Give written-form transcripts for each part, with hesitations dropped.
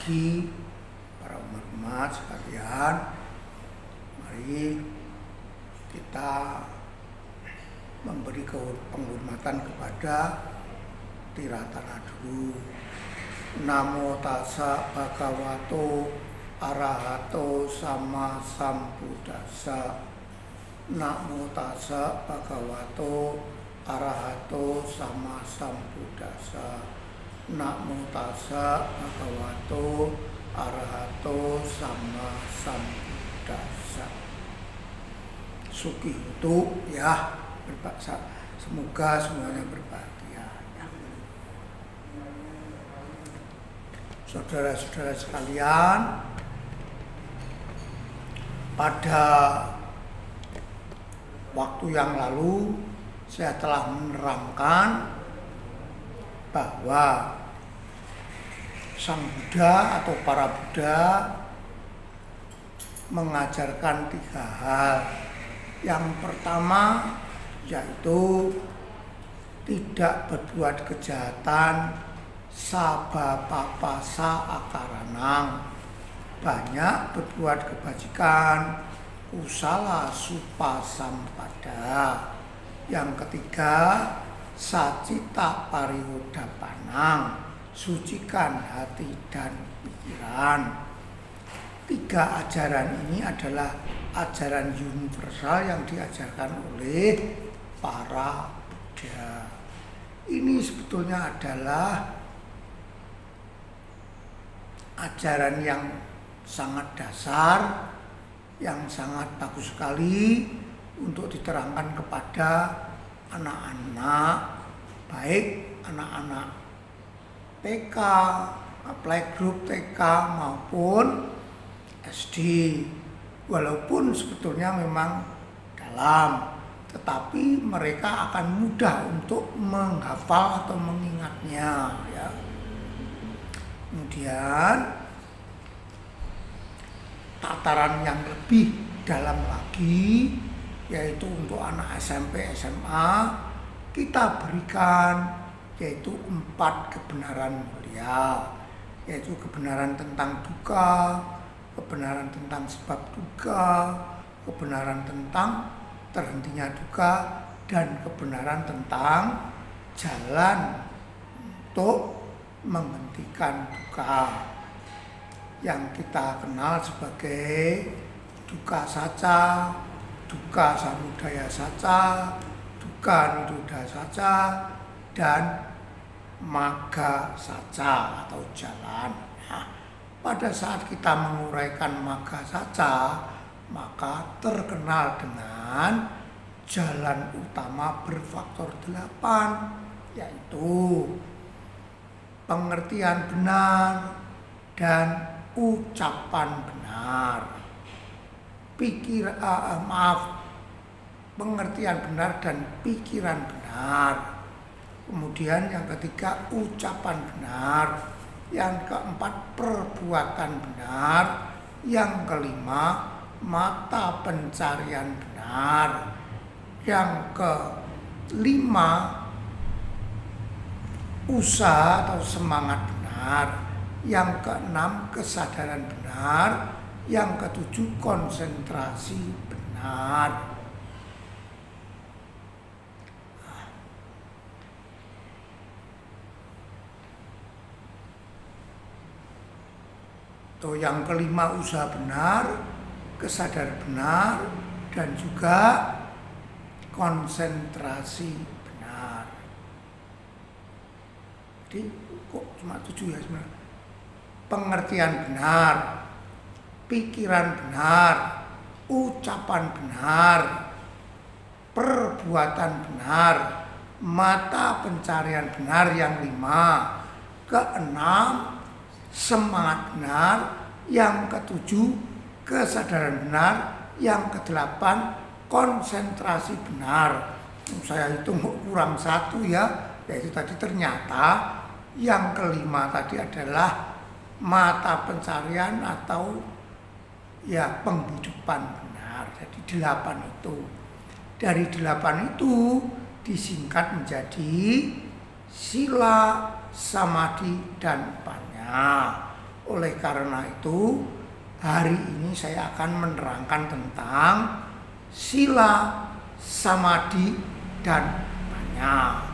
pagi para umat sekalian. Mari kita memberi penghormatan kepada Tiratana dulu. Namo tassa bhagavato arahato sama sambuddhassa. Namo tassa bhagavato arahato sama sambuddhassa. Namo tassa bhagavato arahato sama sambuddhassa. Suki itu ya berbahasa. Semoga semuanya berbahagia. Saudara-saudara sekalian, pada waktu yang lalu saya telah menerangkan bahwa Sang Buddha atau para Buddha mengajarkan 3 hal. Yang pertama yaitu tidak berbuat kejahatan, sabapapasa akaranang, banyak berbuat kebajikan, kusala supasampada. Yang ketiga, sacita pariyodapanang, sucikan hati dan pikiran. 3 ajaran ini adalah ajaran universal yang diajarkan oleh para Buddha. Ini sebetulnya adalah ajaran yang sangat dasar, yang sangat bagus sekali untuk diterangkan kepada anak-anak, baik anak-anak TK, playgroup TK maupun SD. Walaupun sebetulnya memang dalam, tetapi mereka akan mudah untuk menghafal atau mengingatnya ya. Kemudian tataran yang lebih dalam lagi, yaitu untuk anak SMP, SMA, kita berikan yaitu 4 kebenaran mulia, yaitu kebenaran tentang duka, kebenaran tentang sebab duka, kebenaran tentang terhentinya duka, dan kebenaran tentang jalan untuk menghentikan duka, yang kita kenal sebagai duka saca, duka samudaya saca, duka nirodha saca, dan magga saca atau jalan. Nah, pada saat kita menguraikan magga saca, maka terkenal dengan jalan utama berfaktor 8, yaitu pengertian benar dan ucapan benar. Pengertian benar dan pikiran benar. Kemudian yang ketiga, ucapan benar. Yang keempat, perbuatan benar. Yang kelima, mata pencarian benar. Yang kelima, usaha atau semangat benar. Yang keenam, kesadaran benar. Yang ketujuh, konsentrasi benar. Yang kelima, usaha benar, kesadaran benar, dan juga konsentrasi benar. Jadi kok cuma 7 ya sebenarnya? Pengertian benar, pikiran benar, ucapan benar, perbuatan benar, mata pencarian benar yang 5, keenam semangat benar, yang ketujuh kesadaran benar, yang kedelapan konsentrasi benar. Saya hitung kurang 1 ya, yaitu tadi ternyata yang kelima tadi adalah mata pencarian atau ya penghidupan benar. Jadi 8 itu. Dari 8 itu disingkat menjadi sila, samadhi, dan panya. Oleh karena itu, hari ini saya akan menerangkan tentang sila, samadhi, dan panya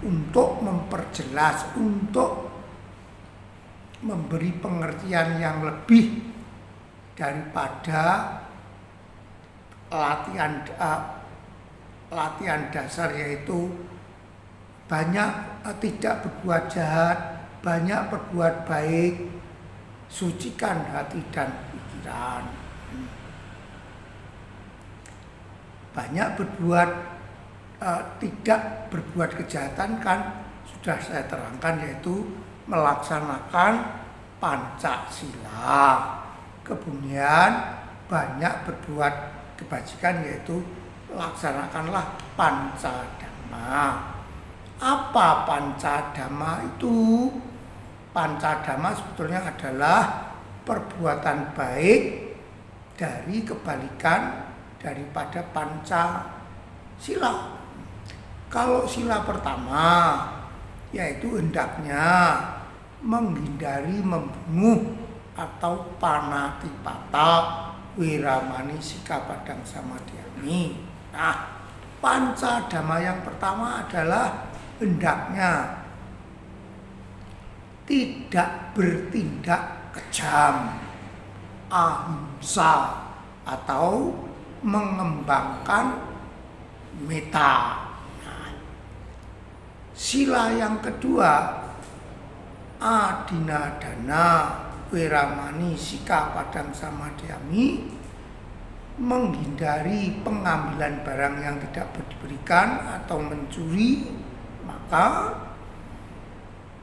untuk memperjelas, untuk memberi pengertian yang lebih daripada latihan dasar, yaitu banyak tidak berbuat jahat, banyak berbuat baik, sucikan hati dan pikiran. Banyak berbuat tidak berbuat kejahatan kan sudah saya terangkan, yaitu melaksanakan Pancasila. Kemudian banyak berbuat kebajikan, yaitu laksanakanlah Pancadhamma. Apa Pancadhamma itu? Pancadhamma sebetulnya adalah perbuatan baik dari kebalikan daripada Pancasila. Kalau sila pertama, yaitu hendaknya menghindari membunuh atau panatipata, wiramani, sikapadang, samadhyami. Nah, Pancadhamma yang pertama adalah hendaknya tidak bertindak kejam, ahimsa, atau mengembangkan metta. Nah, sila yang kedua, adinadana, wiramani, sikapadang, samadhyami, menghindari pengambilan barang yang tidak diberikan atau mencuri. Maka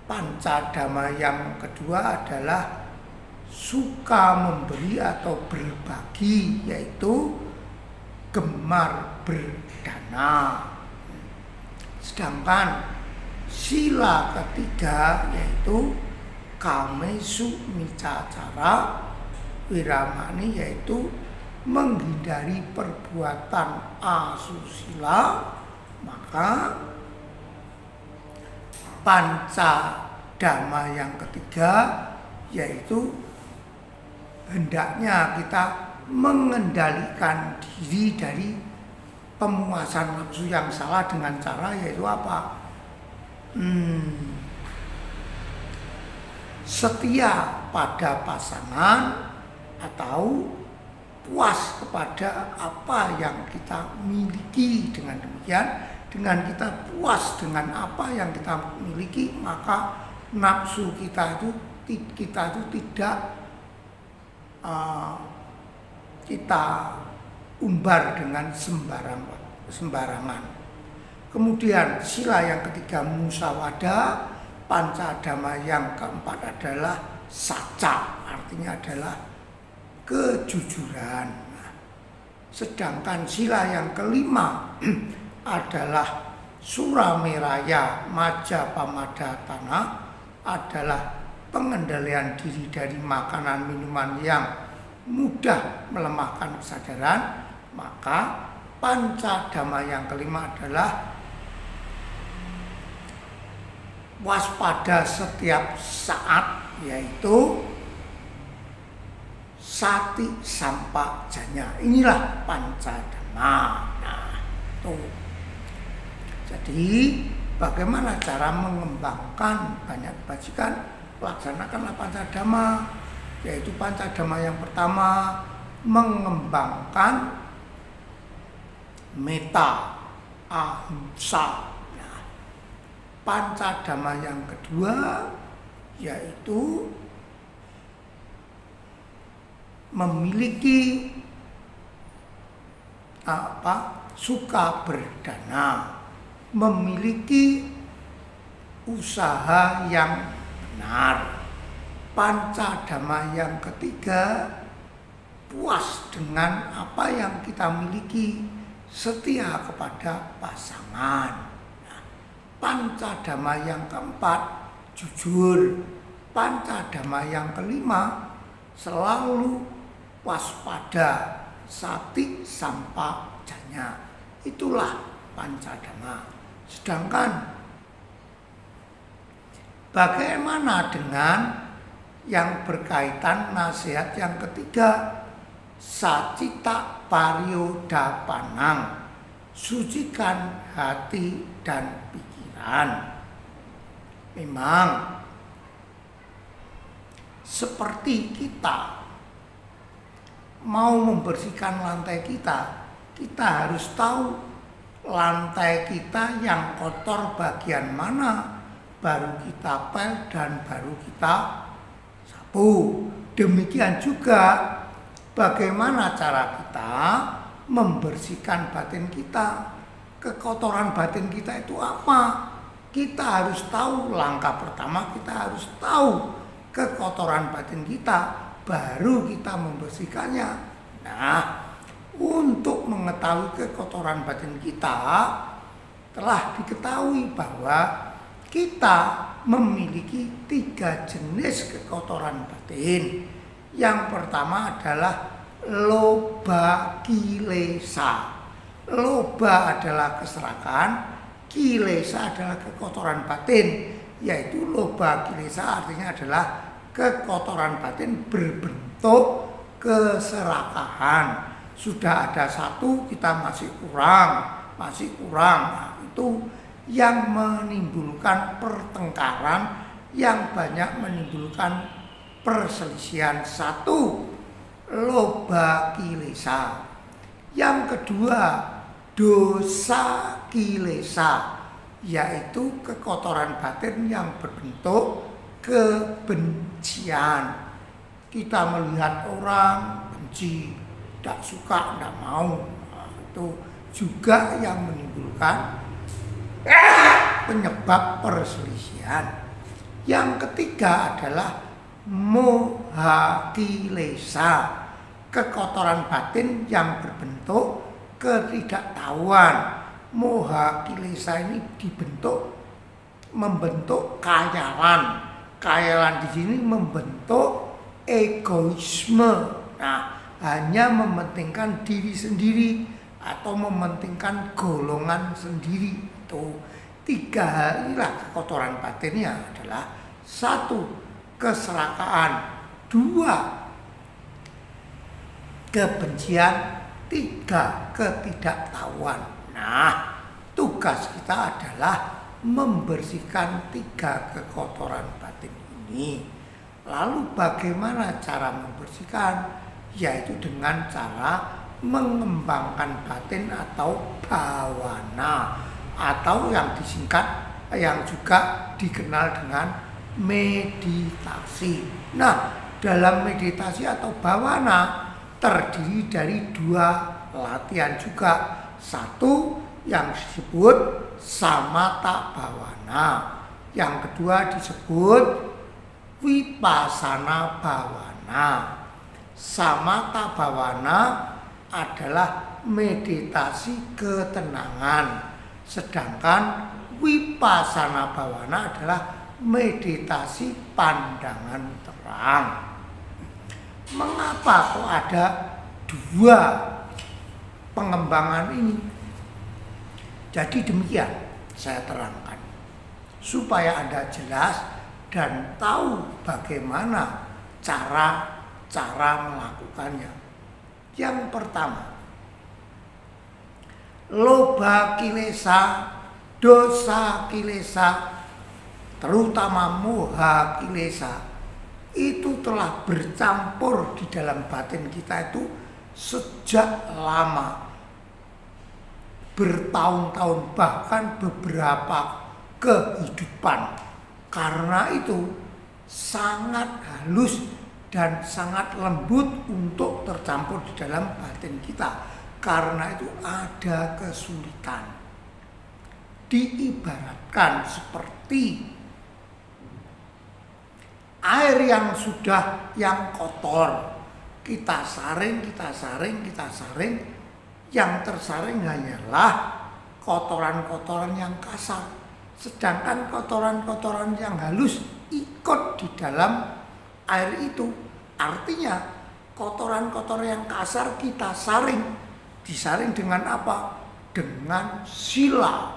Pancadhamma yang kedua adalah suka memberi atau berbagi, yaitu gemar berdana. Sedangkan sila ketiga yaitu kamesu micacara, wiramani, yaitu menghindari perbuatan asusila. Maka Pancadhamma yang ketiga yaitu hendaknya kita mengendalikan diri dari pemuasan nafsu yang salah dengan cara yaitu apa? Setia pada pasangan atau puas kepada apa yang kita miliki. Dengan demikian, dengan kita puas dengan apa yang kita miliki, maka nafsu kita itu tidak kita umbar dengan sembarangan. Kemudian sila yang ketiga musawada. Pancadhamma yang keempat adalah saca, artinya adalah kejujuran. Sedangkan sila yang kelima adalah surameraya majapamadhatana, adalah pengendalian diri dari makanan minuman yang mudah melemahkan kesadaran. Maka Pancadhamma yang kelima adalah waspada setiap saat, yaitu sati sampajanya. Inilah Pancadhamma. Nah, tuh. Jadi bagaimana cara mengembangkan banyak kebajikan? Laksanakanlah Pancadhamma, yaitu Pancadhamma yang pertama mengembangkan metta, ahimsa. Pancadhamma yang kedua yaitu memiliki suka berdana, memiliki usaha yang benar. Pancadhamma yang ketiga puas dengan apa yang kita miliki, setia kepada pasangan. Pancadhamma yang keempat jujur. Pancadhamma yang kelima selalu waspada, sati sampajanya. Itulah Pancadhamma. Sedangkan bagaimana dengan yang berkaitan nasihat yang ketiga, sacita pariodapanang, sucikan hati dan pikiran. Memang seperti kita mau membersihkan lantai kita harus tahu lantai kita yang kotor bagian mana, baru kita pel dan baru kita sapu. Demikian juga bagaimana cara kita membersihkan batin kita. Kekotoran batin kita itu apa? Kita harus tahu. Langkah pertama kita harus tahu kekotoran batin kita, baru kita membersihkannya. Nah, untuk mengetahui kekotoran batin kita, telah diketahui bahwa kita memiliki 3 jenis kekotoran batin. Yang pertama adalah loba kilesa. Loba adalah keserakan, kilesa adalah kekotoran batin. Yaitu loba kilesa artinya adalah kekotoran batin berbentuk keserakahan. Sudah ada 1, kita masih kurang. Nah, itu yang menimbulkan pertengkaran, yang banyak menimbulkan perselisihan. 1, loba kilesa. Yang kedua, dosa kilesa, yaitu kekotoran batin yang berbentuk kebencian. Kita melihat orang benci, tidak suka, tidak mau. Nah, itu juga yang menimbulkan penyebab perselisihan. Yang ketiga adalah moha kilesa, kekotoran batin yang berbentuk ketidaktahuan. Moha kilesa ini membentuk kayalan. Kayalan di sini membentuk egoisme. Nah, hanya mementingkan diri sendiri atau mementingkan golongan sendiri. Itu 3 hal inilah kekotoran batinnya adalah 1, keserakaan, 2, kebencian, 3, ketidaktahuan. Nah, tugas kita adalah membersihkan 3 kekotoran batin ini. Lalu bagaimana cara membersihkan? Yaitu dengan cara mengembangkan batin atau bawana, atau yang disingkat, yang juga dikenal dengan meditasi. Nah, dalam meditasi atau bawana terdiri dari 2 latihan juga. 1 yang disebut samatha bawana, yang kedua disebut vipassana bawana. Samatha bawana adalah meditasi ketenangan, sedangkan vipassana bawana adalah meditasi pandangan terang. Mengapa kok ada 2 pengembangan ini? Jadi demikian saya terangkan supaya Anda jelas dan tahu bagaimana cara melakukannya. Yang pertama, loba kilesa, dosa kilesa, terutama moha kilesa, itu telah bercampur di dalam batin kita itu sejak lama, bertahun-tahun, bahkan beberapa kehidupan. Karena itu sangat halus dan sangat lembut untuk tercampur di dalam batin kita. Karena itu ada kesulitan. Diibaratkan seperti air yang kotor. Kita saring, yang tersaring hanyalah kotoran-kotoran yang kasar. Sedangkan kotoran-kotoran yang halus ikut di dalam air itu. Artinya kotoran-kotoran yang kasar kita saring. Disaring dengan apa? Dengan sila.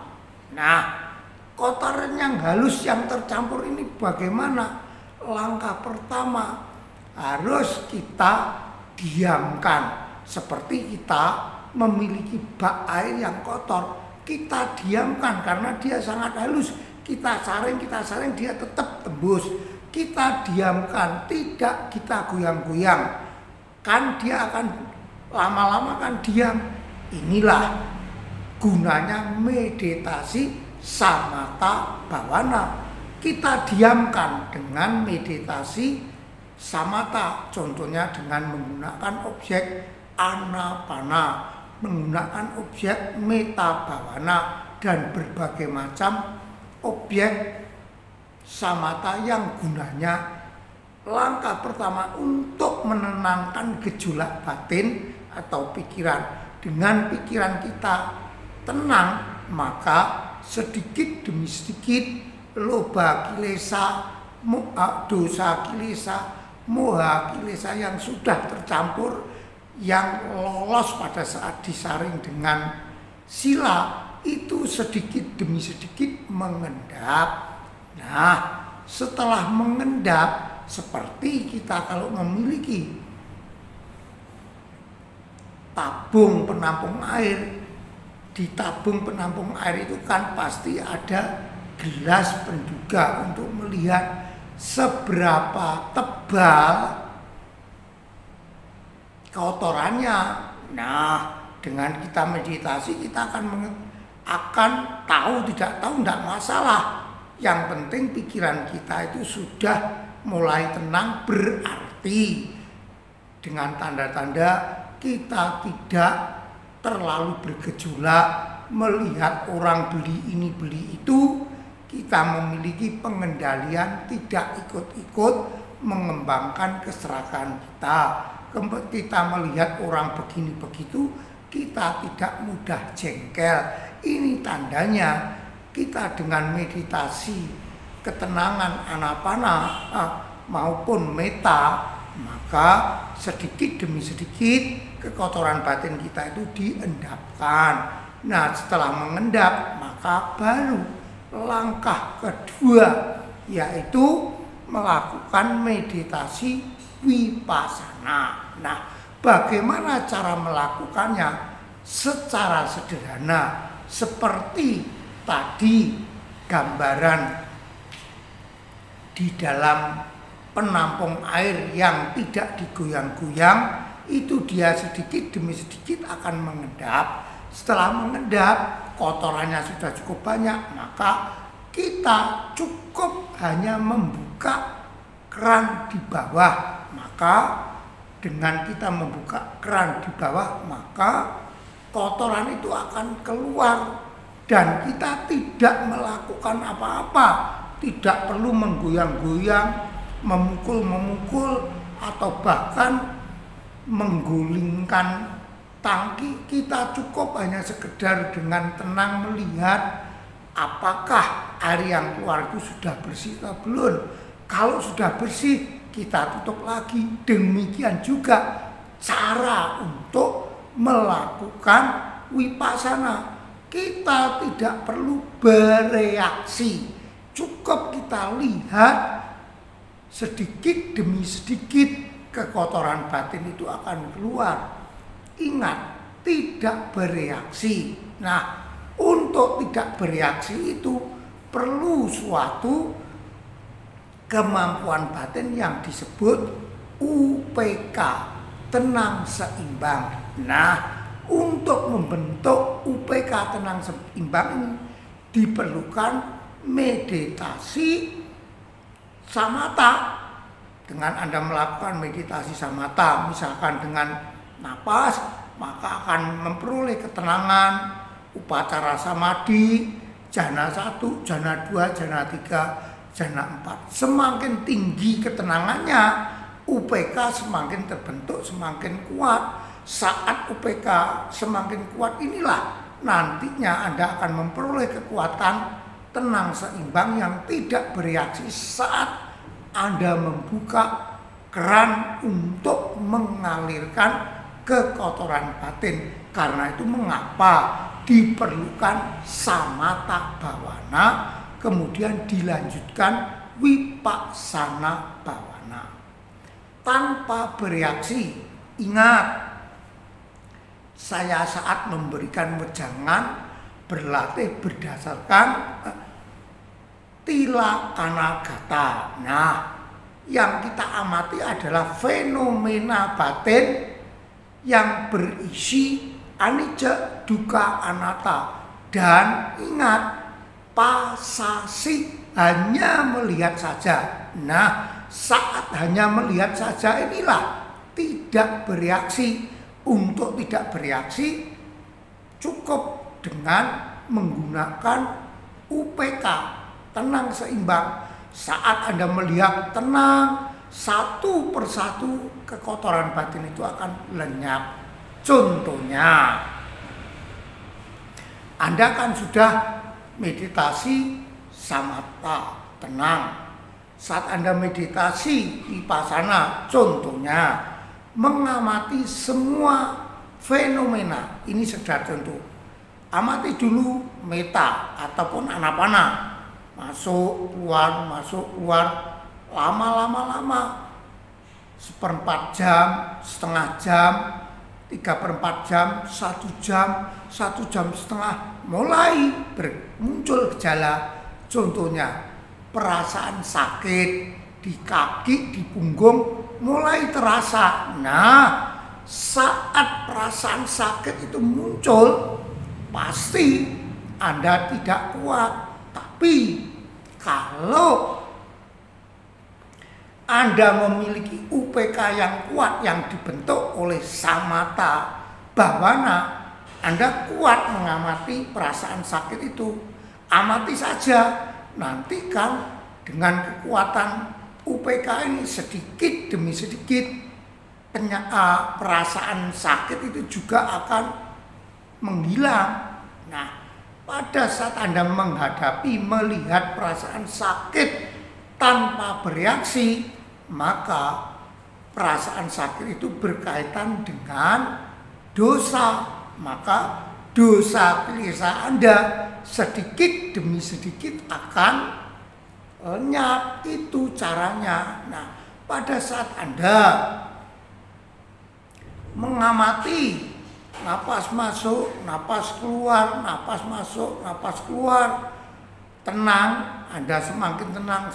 Nah, kotoran yang halus yang tercampur ini bagaimana? langkah pertama harus kita diamkan. Seperti kita memiliki bak air yang kotor, kita diamkan karena dia sangat halus. Kita saring, dia tetap tembus. Kita diamkan, tidak kita goyang-goyang. Kan dia akan lama-lama kan diam. Inilah gunanya meditasi samatha bhavana. Kita diamkan dengan meditasi samatha. Contohnya dengan menggunakan objek anapana, menggunakan objek metta bhavana, dan berbagai macam objek samatha yang gunanya langkah pertama untuk menenangkan gejolak batin atau pikiran. Dengan pikiran kita tenang, maka sedikit demi sedikit loba kilesa, dosa kilesa, moha kilesa yang sudah tercampur, yang lolos pada saat disaring dengan sila, itu sedikit demi sedikit mengendap. Nah, setelah mengendap, seperti kita kalau memiliki tabung penampung air, di tabung penampung air itu kan pasti ada gelas penduga untuk melihat seberapa tebal kotorannya. Nah, dengan kita meditasi kita akan tahu, tidak tahu tidak masalah. Yang penting pikiran kita itu sudah mulai tenang, berarti dengan tanda-tanda kita tidak terlalu bergejolak melihat orang beli ini beli itu. Kita memiliki pengendalian, tidak ikut-ikut mengembangkan keserakahan kita. Kita melihat orang begini begitu, kita tidak mudah jengkel. Ini tandanya kita dengan meditasi ketenangan anapana maupun metta, maka sedikit demi sedikit kekotoran batin kita itu diendapkan. Nah, setelah mengendap, maka baru langkah kedua, yaitu melakukan meditasi vipassana. Nah, bagaimana cara melakukannya? Secara sederhana, seperti tadi gambaran di dalam penampung air yang tidak digoyang-goyang, itu dia sedikit demi sedikit akan mengendap. Setelah mengendap, kotorannya sudah cukup banyak, maka kita cukup hanya membuka keran di bawah. Maka dengan kita membuka keran di bawah, maka kotoran itu akan keluar dan kita tidak melakukan apa-apa, tidak perlu menggoyang-goyang, memukul-memukul, atau bahkan menggulingkan tangki. Kita cukup hanya sekedar dengan tenang melihat apakah air yang keluar itu sudah bersih atau belum. Kalau sudah bersih, kita tutup lagi. Demikian juga cara untuk melakukan vipassana. Kita tidak perlu bereaksi, cukup kita lihat sedikit demi sedikit kekotoran batin itu akan keluar. Ingat, tidak bereaksi. Nah, untuk tidak bereaksi itu perlu suatu kemampuan batin yang disebut UPK, tenang seimbang. Nah, untuk membentuk UPK tenang seimbang ini diperlukan meditasi samatha. Dengan Anda melakukan meditasi samatha, misalkan dengan napas, maka akan memperoleh ketenangan. Upacara samadhi, jana 1, jana 2, jana 3, jana 4. Semakin tinggi ketenangannya, UPK semakin terbentuk, semakin kuat. Saat UPK semakin kuat, inilah nantinya Anda akan memperoleh kekuatan tenang seimbang yang tidak bereaksi saat Anda membuka keran untuk mengalirkan kekotoran batin. Karena itu mengapa diperlukan samatha bhavana, kemudian dilanjutkan Vipassana Bhavana. Tanpa bereaksi, ingat, saya saat memberikan wejangan berlatih berdasarkan Tilakkhana Gata. Nah, yang kita amati adalah fenomena batin yang berisi anicca, dukkha, anatta. Dan ingat, pasasi hanya melihat saja. Nah, saat hanya melihat saja inilah tidak bereaksi. Untuk tidak bereaksi cukup dengan menggunakan UPK, tenang seimbang. Saat Anda melihat tenang, satu persatu kekotoran batin itu akan lenyap. Contohnya, Anda kan sudah meditasi samatha, tenang. Saat Anda meditasi vipassana, contohnya mengamati semua fenomena. Ini sedar contoh. Amati dulu meta ataupun anapana. Masuk, keluar, lama. 1/4 jam, setengah jam, 3/4 jam, 1 jam, 1,5 jam, mulai muncul gejala. Contohnya, perasaan sakit di kaki, di punggung mulai terasa. Nah, saat perasaan sakit itu muncul, pasti Anda tidak kuat. Tapi kalau Anda memiliki UPK yang kuat yang dibentuk oleh samatha bhavana, Anda kuat mengamati perasaan sakit itu. Amati saja, nanti kan dengan kekuatan UPK ini sedikit demi sedikit perasaan sakit itu juga akan menghilang. Nah, pada saat Anda menghadapi, melihat perasaan sakit tanpa bereaksi, maka perasaan sakit itu berkaitan dengan dosa. Maka dosa kilesa Anda sedikit demi sedikit akan lenyap. Itu caranya. Nah, pada saat Anda mengamati napas masuk, napas keluar, napas masuk, napas keluar, tenang, Anda semakin tenang,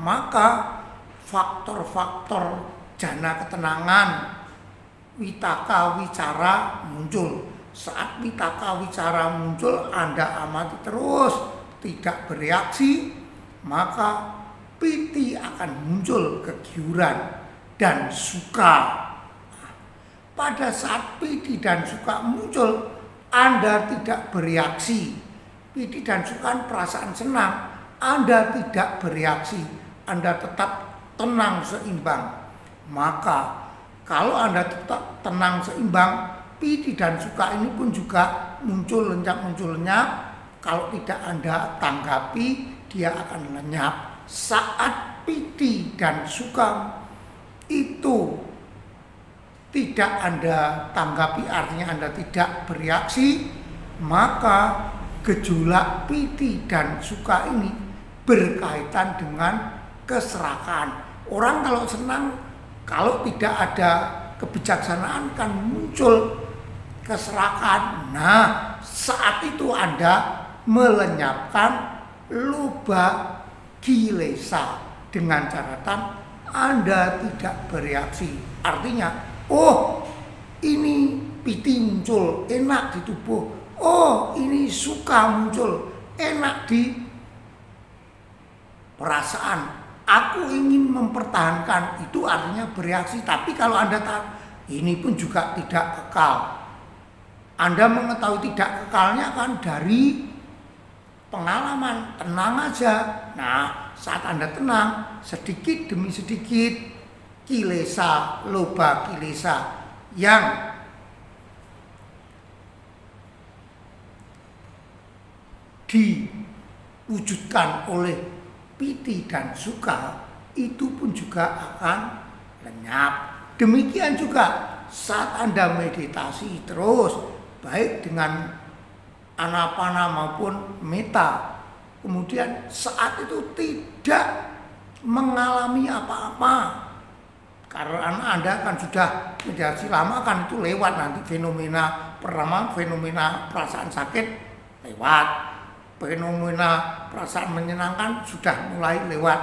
maka faktor-faktor jana ketenangan, vitaka wicara muncul. Saat vitaka wicara muncul, Anda amati terus, tidak bereaksi, maka piti akan muncul, kegiuran dan suka. Pada saat piti dan suka muncul, Anda tidak bereaksi. Piti dan suka perasaan senang, Anda tidak bereaksi, Anda tetap tenang seimbang. Maka kalau Anda tetap tenang seimbang, piti dan suka ini pun juga muncul lenyap. Kalau tidak Anda tanggapi, dia akan lenyap. Saat piti dan suka itu tidak Anda tanggapi, artinya Anda tidak bereaksi, maka gejolak piti dan suka ini berkaitan dengan keserakan. Orang kalau senang, kalau tidak ada kebijaksanaan kan muncul keserakan. Nah, saat itu Anda melenyapkan lobha kilesa dengan catatan Anda tidak bereaksi. Artinya, oh, ini piti muncul, enak di tubuh. Oh, ini suka muncul, enak di perasaan. Aku ingin mempertahankan, itu artinya bereaksi. Tapi kalau Anda tahu, ini pun juga tidak kekal. Anda mengetahui tidak kekalnya kan dari pengalaman, tenang aja. Nah, saat Anda tenang, sedikit demi sedikit kilesa, lobha kilesa yang diwujudkan oleh piti dan suka itu pun juga akan lenyap. Demikian juga saat Anda meditasi terus, baik dengan anapana maupun meta, kemudian saat itu tidak mengalami apa-apa. Karena Anda kan sudah meditasi lama kan itu lewat nanti fenomena pertama, fenomena perasaan sakit lewat. Fenomena perasaan menyenangkan sudah mulai lewat.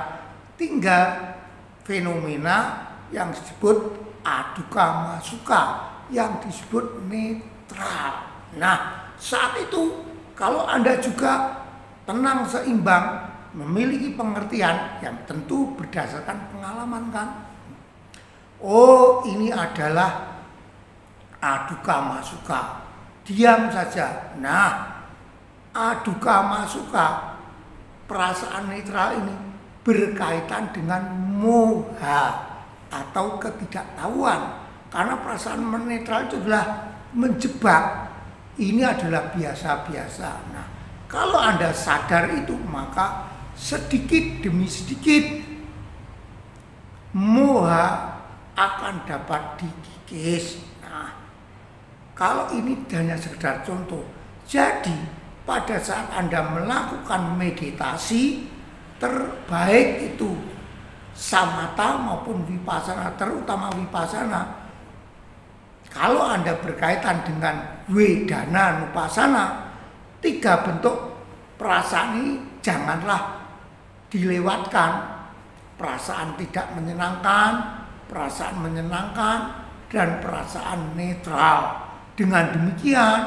Tinggal fenomena yang disebut adukkha sukha, yang disebut netral. Nah, saat itu kalau Anda juga tenang, seimbang, memiliki pengertian yang tentu berdasarkan pengalaman kan. Oh, ini adalah adukkha sukha. Diam saja. Nah, adukkha sukha, perasaan netral ini berkaitan dengan moha atau ketidaktahuan. Karena perasaan netral itu adalah menjebak. Ini adalah biasa-biasa. Nah, kalau Anda sadar itu, maka sedikit demi sedikit moha akan dapat dikikis. Nah, kalau ini hanya sekedar contoh. Jadi, pada saat Anda melakukan meditasi, terbaik itu samatha maupun vipassana, terutama vipassana. Kalau Anda berkaitan dengan wedana nupassana, 3 bentuk perasaan ini janganlah dilewatkan. Perasaan tidak menyenangkan, perasaan menyenangkan, dan perasaan netral. Dengan demikian,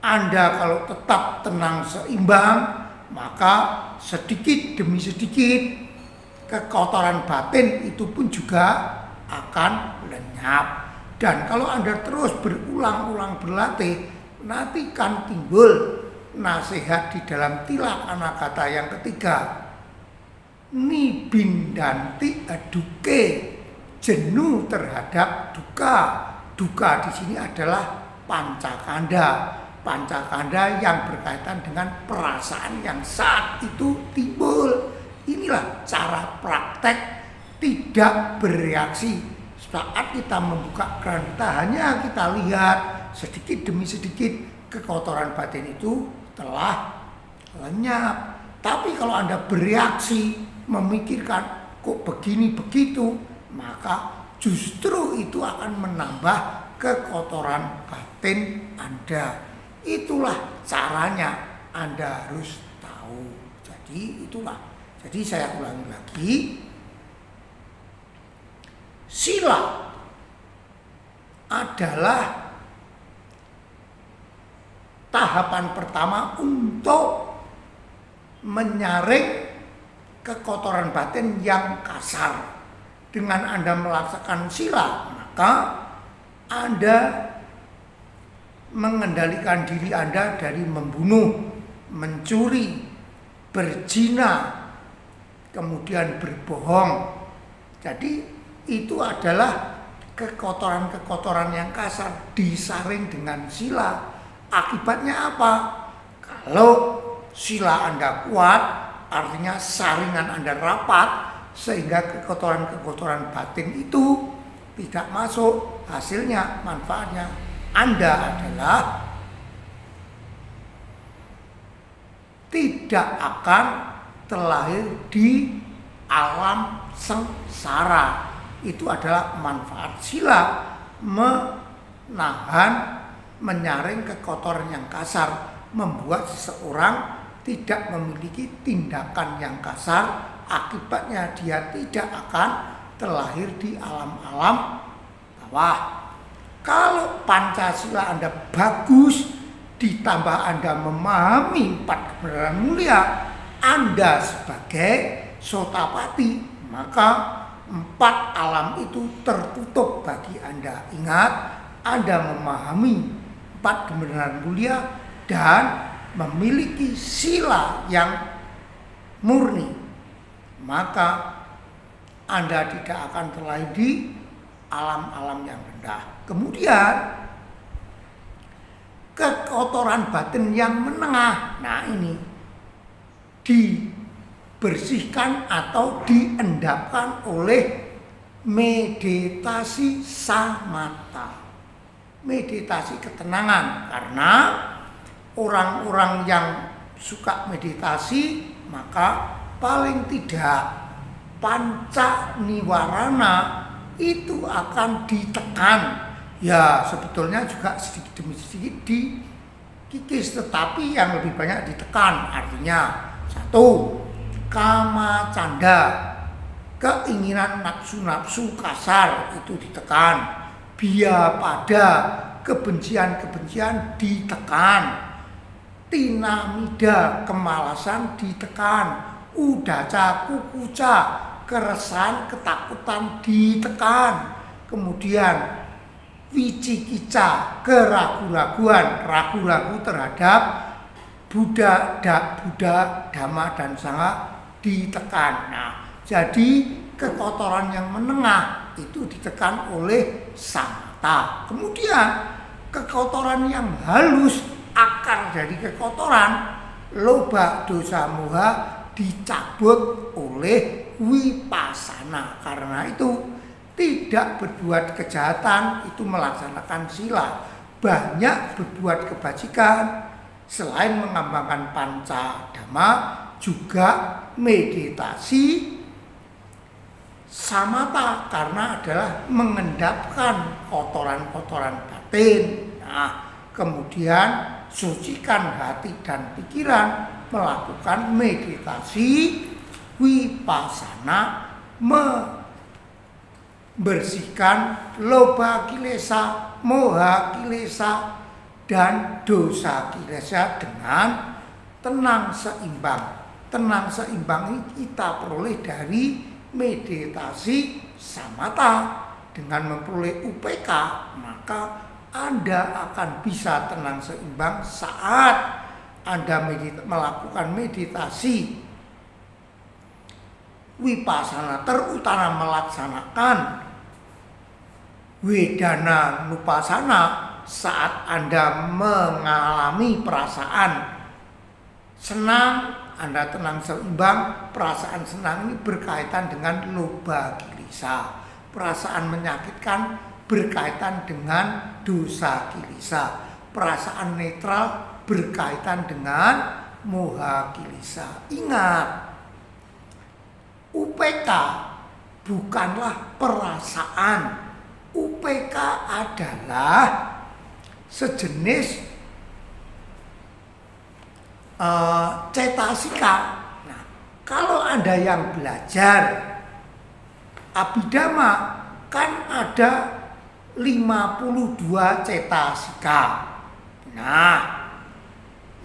Anda kalau tetap tenang seimbang, maka sedikit demi sedikit kekotoran batin itu pun juga akan lenyap. Dan kalau Anda terus berulang-ulang berlatih, nanti kan timbul nasihat di dalam Tilakanagata yang ketiga. Nibindanti aduke, jenuh terhadap duka. Duka di sini adalah pancakanda. Pancakanda yang berkaitan dengan perasaan yang saat itu timbul. Inilah cara praktek tidak bereaksi. Saat kita membuka keran kita, hanya kita lihat sedikit demi sedikit kekotoran batin itu telah lenyap. Tapi kalau Anda bereaksi, memikirkan kok begini begitu, maka justru itu akan menambah kekotoran batin Anda. Itulah caranya, Anda harus tahu. Jadi itulah. Jadi saya ulangi lagi. Sila adalah tahapan pertama untuk menyaring kekotoran batin yang kasar. Dengan Anda melaksanakan sila, maka Anda mengendalikan diri Anda dari membunuh, mencuri, berzina, kemudian berbohong. Jadi itu adalah kekotoran-kekotoran yang kasar disaring dengan sila. Akibatnya apa? Kalau sila Anda kuat, artinya saringan Anda rapat, sehingga kekotoran-kekotoran batin itu tidak masuk. Hasilnya, manfaatnya, Anda adalah tidak akan terlahir di alam sengsara. Itu adalah manfaat sila, menahan, menyaring kekotoran yang kasar, membuat seseorang tidak memiliki tindakan yang kasar. Akibatnya dia tidak akan terlahir di alam-alam bawah. Kalau Pancasila Anda bagus, ditambah Anda memahami 4 kebenaran mulia, Anda sebagai Sotapati, maka 4 alam itu tertutup bagi Anda. Ingat, Anda memahami 4 kebenaran mulia dan memiliki sila yang murni, maka Anda tidak akan terlahir di alam-alam yang rendah. Kemudian kekotoran batin yang menengah, nah ini dibersihkan atau diendapkan oleh meditasi samatha, meditasi ketenangan. Karena orang-orang yang suka meditasi, maka paling tidak panca niwarana itu akan ditekan. Ya sebetulnya juga sedikit demi sedikit dikikis, tetapi yang lebih banyak ditekan. Artinya satu, kama canda, keinginan nafsu-nafsu kasar itu ditekan. Biya pada, kebencian-kebencian ditekan. Tinamida, kemalasan ditekan. Udaca, kukuca, keresahan, ketakutan ditekan. Kemudian wicikica, keraguan-raguan, ragu-ragu terhadap Buddha, Dhamma dan Sangha ditekan. Nah, jadi kekotoran yang menengah itu ditekan oleh samatha. Kemudian kekotoran yang halus, akar dari kekotoran, loba, dosa, moha dicabut oleh wipasana. Karena itu tidak berbuat kejahatan itu melaksanakan sila, banyak berbuat kebajikan selain mengembangkan panca dhamma juga meditasi samatha karena adalah mengendapkan kotoran-kotoran batin. Nah, kemudian sucikan hati dan pikiran melakukan meditasi wipasana, bersihkan loba kilesa, moha kilesa, dan dosa kilesa dengan tenang seimbang. Tenang seimbang ini kita peroleh dari meditasi samatha. Dengan memperoleh UPK, maka Anda akan bisa tenang seimbang saat Anda melakukan meditasi wipasana, terutama melaksanakan wedana nupasana saat Anda mengalami perasaan senang, Anda tenang seimbang. Perasaan senang ini berkaitan dengan loba kilesa. Perasaan menyakitkan berkaitan dengan dosa kilesa. Perasaan netral berkaitan dengan moha kilesa. Ingat, UPK bukanlah perasaan. UPK adalah sejenis cetasika. Nah, kalau Anda yang belajar Abhidhamma kan ada 52 cetasika. Nah,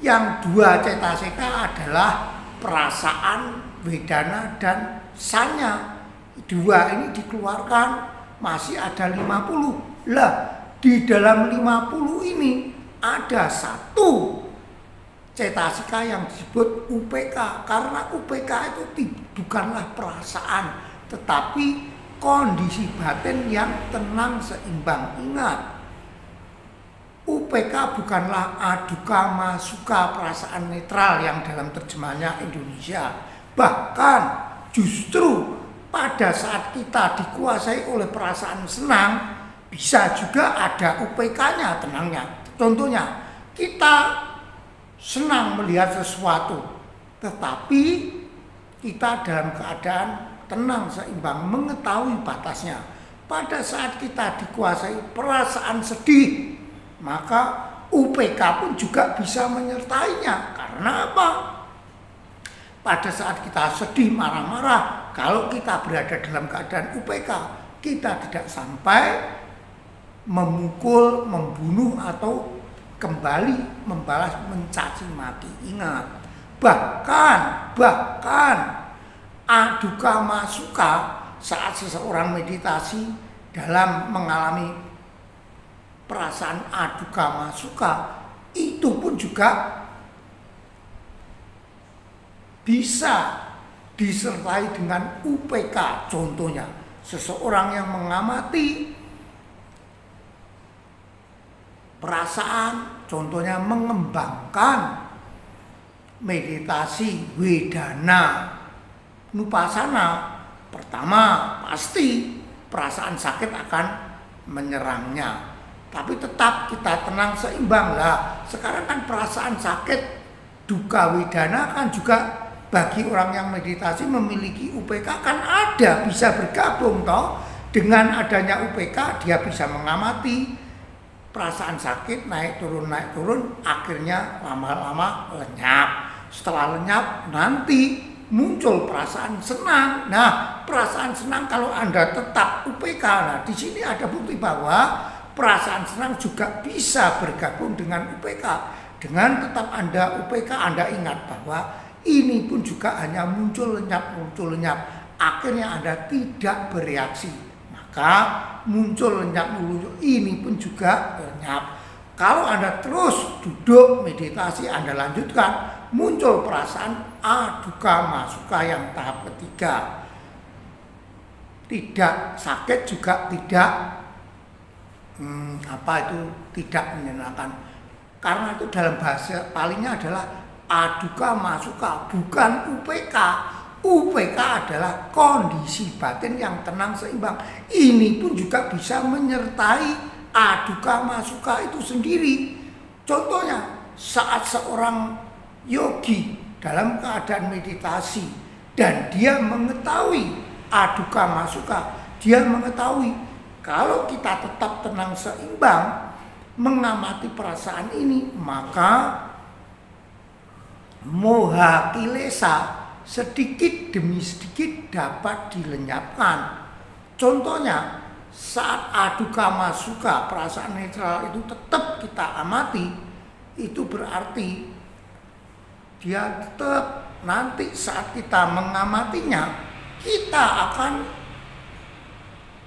yang 2 cetasika adalah perasaan, wedana, dan sanya. 2 ini dikeluarkan, masih ada 50. Lah, di dalam 50 ini ada 1 cetasika yang disebut UPK. Karena UPK itu bukanlah perasaan, tetapi kondisi batin yang tenang seimbang. Ingat, UPK bukanlah aduka masuka, perasaan netral yang dalam terjemahannya Indonesia. Bahkan justru pada saat kita dikuasai oleh perasaan senang, bisa juga ada UPK-nya, tenangnya. Contohnya, kita senang melihat sesuatu, tetapi kita dalam keadaan tenang, seimbang, mengetahui batasnya. Pada saat kita dikuasai perasaan sedih, maka UPK pun juga bisa menyertainya. Karena apa? Pada saat kita sedih, marah-marah, kalau kita berada dalam keadaan UPK, kita tidak sampai memukul, membunuh, atau kembali membalas, mencaci maki. Ingat, bahkan aduka masuka saat seseorang meditasi dalam mengalami perasaan aduka masuka, itu pun juga bisa disertai dengan UPK. Contohnya, seseorang yang mengamati perasaan, contohnya mengembangkan meditasi wedana nupasana, pertama pasti perasaan sakit akan menyerangnya, tapi tetap kita tenang seimbang. Lah, sekarang kan perasaan sakit duka wedana kan juga bagi orang yang meditasi memiliki UPK kan ada, bisa bergabung toh. Dengan adanya UPK dia bisa mengamati perasaan sakit naik turun, akhirnya lama-lama lenyap. Setelah lenyap nanti muncul perasaan senang. Nah, perasaan senang kalau Anda tetap UPK, nah di sini ada bukti bahwa perasaan senang juga bisa bergabung dengan UPK. Dengan tetap Anda UPK, Anda ingat bahwa ini pun juga hanya muncul lenyap. Akhirnya Anda tidak bereaksi. Maka muncul lenyap ini pun juga lenyap. Kalau Anda terus duduk meditasi, Anda lanjutkan, muncul perasaan duka masuka yang tahap ketiga. Tidak sakit juga tidak tidak menyenangkan. Karena itu dalam bahasa palingnya adalah aduka masuka, bukan UPK. UPK adalah kondisi batin yang tenang seimbang. Ini pun juga bisa menyertai aduka masuka itu sendiri. Contohnya saat seorang yogi dalam keadaan meditasi dan dia mengetahui aduka masuka, dia mengetahui kalau kita tetap tenang seimbang mengamati perasaan ini, maka moha kilesa sedikit demi sedikit dapat dilenyapkan. Contohnya saat aduka masuka, perasaan netral itu tetap kita amati, itu berarti dia tetap nanti saat kita mengamatinya, kita akan,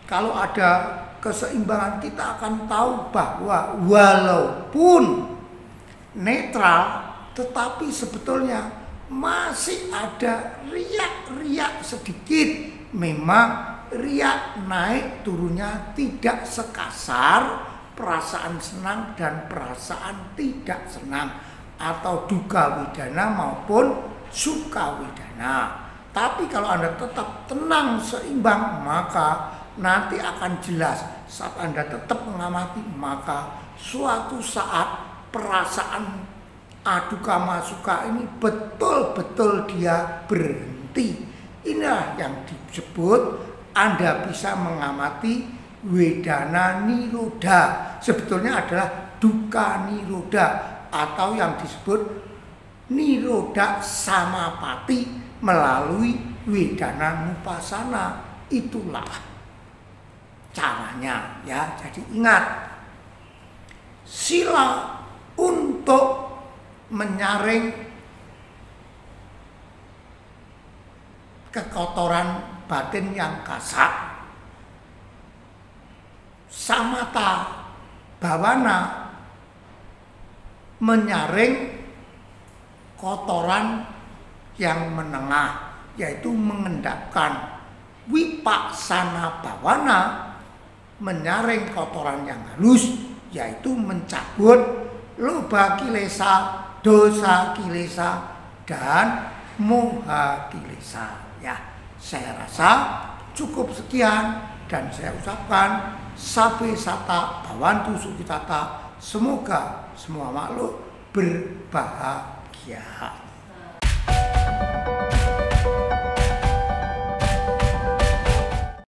kalau ada keseimbangan, kita akan tahu bahwa walaupun netral tetapi sebetulnya masih ada riak-riak sedikit. Memang riak naik turunnya tidak sekasar perasaan senang dan perasaan tidak senang, atau duka widana maupun suka widana. Tapi kalau Anda tetap tenang seimbang, maka nanti akan jelas saat Anda tetap mengamati, maka suatu saat perasaan aduka masuka ini betul-betul dia berhenti. Inilah yang disebut Anda bisa mengamati wedana niroda. Sebetulnya adalah duka niroda, atau yang disebut niroda samapati melalui wedana nupasana. Itulah caranya ya. Jadi ingat, sila untuk menyaring kekotoran batin yang kasar, samata bawana menyaring kotoran yang menengah, yaitu mengendapkan. Vipassana bawana menyaring kotoran yang halus, yaitu mencabut loba kilesa, dosa kilesa, dan moha kilesa. Ya, saya rasa cukup sekian dan saya ucapkan sabe sata bawantu sukitata. Semoga semua makhluk berbahagia.